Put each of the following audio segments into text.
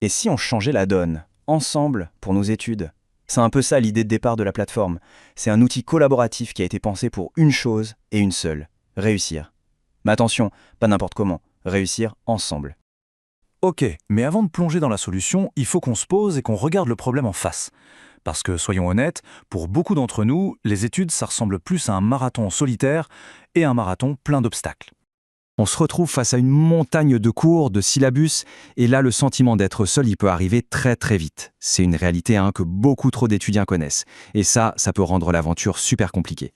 Et si on changeait la donne, ensemble, pour nos études? C'est un peu ça l'idée de départ de la plateforme. C'est un outil collaboratif qui a été pensé pour une chose et une seule: réussir. Mais attention, pas n'importe comment, réussir ensemble. Ok, mais avant de plonger dans la solution, il faut qu'on se pose et qu'on regarde le problème en face. Parce que, soyons honnêtes, pour beaucoup d'entre nous, les études, ça ressemble plus à un marathon solitaire et un marathon plein d'obstacles. On se retrouve face à une montagne de cours, de syllabus, et là le sentiment d'être seul, il peut arriver très très vite. C'est une réalité que beaucoup trop d'étudiants connaissent. Et ça peut rendre l'aventure super compliquée.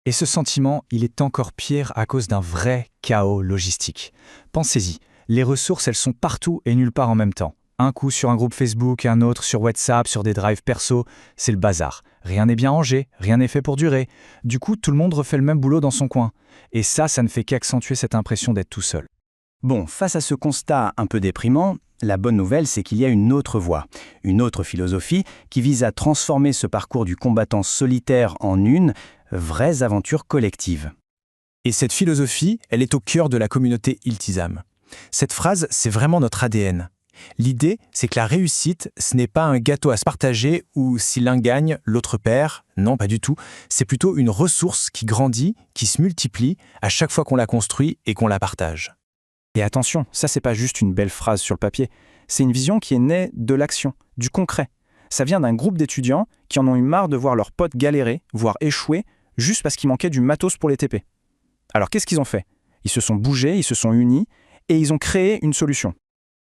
Et ce sentiment, il est encore pire à cause d'un vrai chaos logistique. Pensez-y, les ressources, elles sont partout et nulle part en même temps. Un coup sur un groupe Facebook, un autre sur WhatsApp, sur des drives perso, c'est le bazar. Rien n'est bien rangé, rien n'est fait pour durer. Du coup, tout le monde refait le même boulot dans son coin. Et ça ne fait qu'accentuer cette impression d'être tout seul. Bon, face à ce constat un peu déprimant, la bonne nouvelle, c'est qu'il y a une autre voie, une autre philosophie qui vise à transformer ce parcours du combattant solitaire en une vraie aventure collective. Et cette philosophie, elle est au cœur de la communauté Iltizam. Cette phrase, c'est vraiment notre ADN. L'idée, c'est que la réussite, ce n'est pas un gâteau à se partager où si l'un gagne, l'autre perd. Non, pas du tout. C'est plutôt une ressource qui grandit, qui se multiplie à chaque fois qu'on la construit et qu'on la partage. Et attention, ça c'est pas juste une belle phrase sur le papier. C'est une vision qui est née de l'action, du concret. Ça vient d'un groupe d'étudiants qui en ont eu marre de voir leurs potes galérer, voire échouer, juste parce qu'il manquait du matos pour les TP. Alors qu'est-ce qu'ils ont fait? Ils se sont bougés, ils se sont unis et ils ont créé une solution.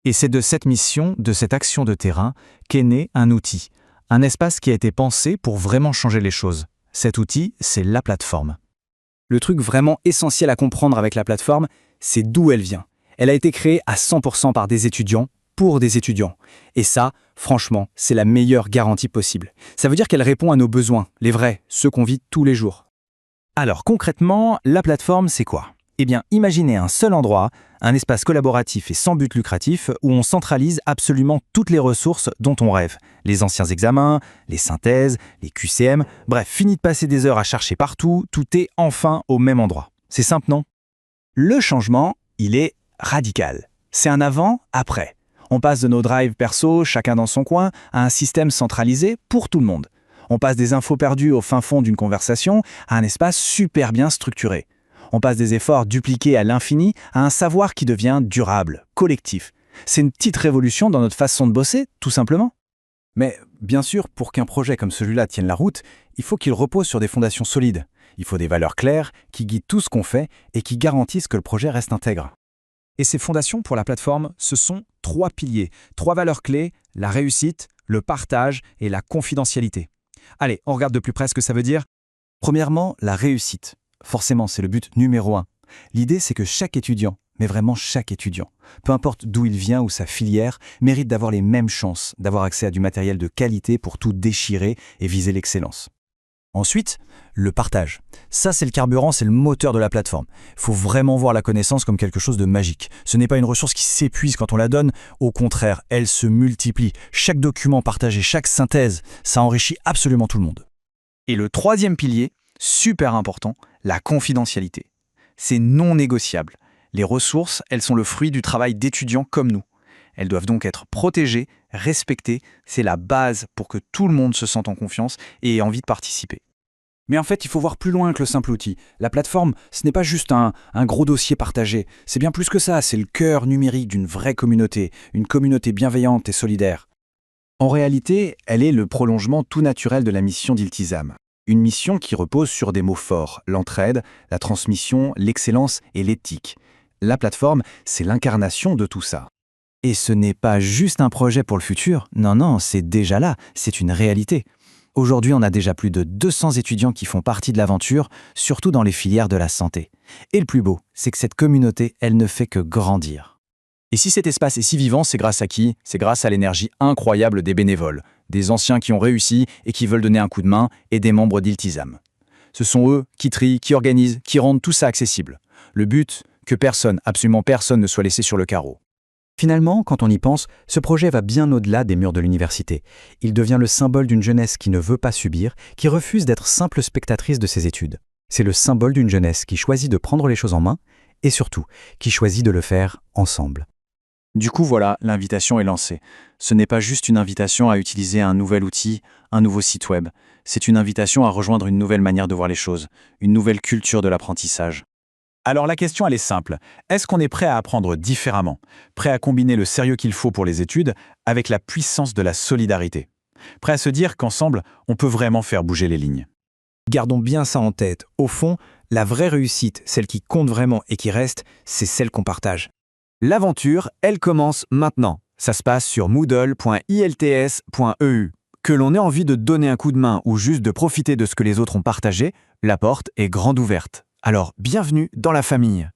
Et c'est de cette mission, de cette action de terrain, qu'est né un outil. Un espace qui a été pensé pour vraiment changer les choses. Cet outil, c'est la plateforme. Le truc vraiment essentiel à comprendre avec la plateforme, c'est d'où elle vient. Elle a été créée à 100% par des étudiants, pour des étudiants. Et ça, franchement, c'est la meilleure garantie possible. Ça veut dire qu'elle répond à nos besoins, les vrais, ceux qu'on vit tous les jours. Alors concrètement, la plateforme, c'est quoi? Eh bien, imaginez un seul endroit, un espace collaboratif et sans but lucratif où on centralise absolument toutes les ressources dont on rêve. Les anciens examens, les synthèses, les QCM, bref, fini de passer des heures à chercher partout, tout est enfin au même endroit. C'est simple, non? Le changement, il est radical. C'est un avant-après. On passe de nos drives perso, chacun dans son coin, à un système centralisé pour tout le monde. On passe des infos perdues au fin fond d'une conversation à un espace super bien structuré. On passe des efforts dupliqués à l'infini à un savoir qui devient durable, collectif. C'est une petite révolution dans notre façon de bosser, tout simplement. Mais bien sûr, pour qu'un projet comme celui-là tienne la route, il faut qu'il repose sur des fondations solides. Il faut des valeurs claires qui guident tout ce qu'on fait et qui garantissent que le projet reste intègre. Et ces fondations pour la plateforme, ce sont 3 piliers, 3 valeurs clés: la réussite, le partage et la confidentialité. Allez, on regarde de plus près ce que ça veut dire. Premièrement, la réussite. Forcément, c'est le but numéro 1. L'idée, c'est que chaque étudiant, mais vraiment chaque étudiant, peu importe d'où il vient ou sa filière, mérite d'avoir les mêmes chances, d'avoir accès à du matériel de qualité pour tout déchirer et viser l'excellence. Ensuite, le partage. Ça, c'est le carburant, c'est le moteur de la plateforme. Il faut vraiment voir la connaissance comme quelque chose de magique. Ce n'est pas une ressource qui s'épuise quand on la donne. Au contraire, elle se multiplie. Chaque document partagé, chaque synthèse, ça enrichit absolument tout le monde. Et le troisième pilier, super important, la confidentialité. C'est non négociable. Les ressources, elles sont le fruit du travail d'étudiants comme nous. Elles doivent donc être protégées, respectées. C'est la base pour que tout le monde se sente en confiance et ait envie de participer. Mais en fait, il faut voir plus loin que le simple outil. La plateforme, ce n'est pas juste un gros dossier partagé. C'est bien plus que ça, c'est le cœur numérique d'une vraie communauté, une communauté bienveillante et solidaire. En réalité, elle est le prolongement tout naturel de la mission d'Iltizam. Une mission qui repose sur des mots forts: l'entraide, la transmission, l'excellence et l'éthique. La plateforme, c'est l'incarnation de tout ça. Et ce n'est pas juste un projet pour le futur, non, c'est déjà là, c'est une réalité. Aujourd'hui, on a déjà plus de 200 étudiants qui font partie de l'aventure, surtout dans les filières de la santé. Et le plus beau, c'est que cette communauté, elle ne fait que grandir. Et si cet espace est si vivant, c'est grâce à qui? C'est grâce à l'énergie incroyable des bénévoles, des anciens qui ont réussi et qui veulent donner un coup de main, et des membres d'Iltizam. Ce sont eux qui trient, qui organisent, qui rendent tout ça accessible. Le but, que personne, absolument personne ne soit laissé sur le carreau. Finalement, quand on y pense, ce projet va bien au-delà des murs de l'université. Il devient le symbole d'une jeunesse qui ne veut pas subir, qui refuse d'être simple spectatrice de ses études. C'est le symbole d'une jeunesse qui choisit de prendre les choses en main et surtout, qui choisit de le faire ensemble. Du coup, voilà, l'invitation est lancée. Ce n'est pas juste une invitation à utiliser un nouvel outil, un nouveau site web. C'est une invitation à rejoindre une nouvelle manière de voir les choses, une nouvelle culture de l'apprentissage. Alors la question, elle est simple. Est-ce qu'on est prêt à apprendre différemment? Prêt à combiner le sérieux qu'il faut pour les études avec la puissance de la solidarité? Prêt à se dire qu'ensemble, on peut vraiment faire bouger les lignes? Gardons bien ça en tête. Au fond, la vraie réussite, celle qui compte vraiment et qui reste, c'est celle qu'on partage. L'aventure, elle commence maintenant. Ça se passe sur moodle.ilts.eu. Que l'on ait envie de donner un coup de main ou juste de profiter de ce que les autres ont partagé, la porte est grande ouverte. Alors, bienvenue dans la famille.